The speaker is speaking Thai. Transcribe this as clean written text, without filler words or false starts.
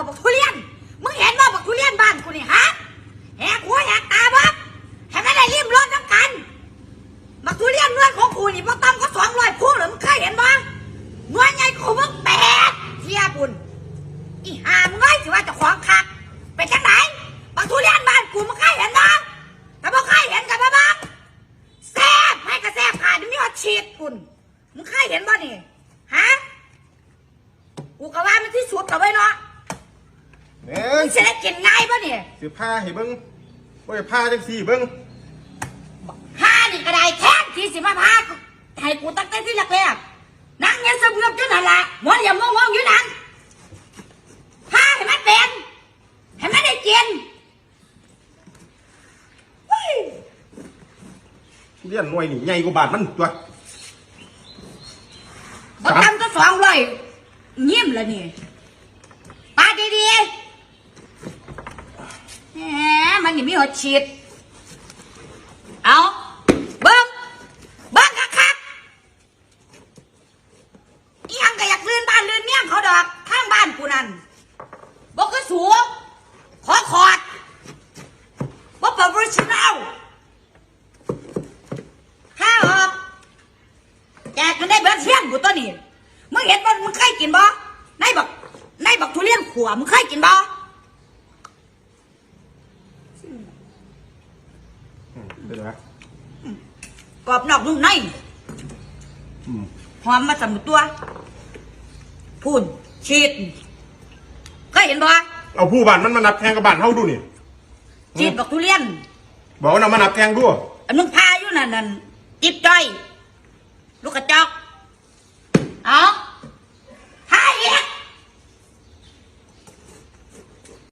บอกทุเรียนมึงเห็นว่าบอกทุเรียนบ้านกูนี่ฮะแหกหัวแหกตาบ้างให้ไม่ได้ริมรถน้ำกันบอกทุเรียนเนื้อของกูนี่พอต้มก็200 พวงหรือมึงเคยเห็นบ้างเนื้อใหญ่กูมึง8 เทียบุญอีห่ามึงไงสิว่าจะขวางคักไปทางไหนบอกทุเรียนบ้านกูมึงเคยเห็นบ้างแต่บอกเคยเห็นกันบ้างแซ่บให้กระแซ่บขาดนี่ว่าฉีดคุณมึงเคยเห็นบ้างนี่ฮะกูก็ว่ามันที่สุดกับไว้เนาะมึงจะได้กินง่ายป่ะเนี่ยสิผ้าให้เบิ้งว่าจะผ้าจังสี่เบิ้งผ้านี่ก็ได้แค่ที่สิมาผ้าให้กูตั้งแต่ที่แรกๆนั่งเงี้ยสมกับจนนั่นแหละหัวเหลี่ยมมองอยู่นั่นผ้าให้มันเป็นให้มันได้กินเลี้ยนหน่วยนี่ใหญ่กว่าบาทมันตัวบ่ทำก็200ยิ้มเลยนี่ปาดีๆแหมมันนี่มีหัวฉีดเอาเบิ้งคักอีหยังก็อยากลื่นบ้านลื่นเมี่ยงเขาดอกข้างบ้านกูนั่นบอกก็สูงขอดบอกโปรเฟชชั่นแนลข้าออกแจกกันได้เบิร์ดเชียนกูตัวนี้มึงเห็นบ่มึงเคยกินบ่ในบักทุเรียนขัวมึงเคยกินบ่เดี๋ยวนะกรอบนอกนุ่มในหอมมาสมุนตัวพูนชีดเคยเห็นบ่เอาผู้บ้านมันมานับแทงกับบ้านเฮาดูนี่ชีดบักทุเรียนบอกว่าเอามานับแทงด้วยอันมึงพาอยู่นั่นจิ๊บจ้อยลูกกระจอกเอา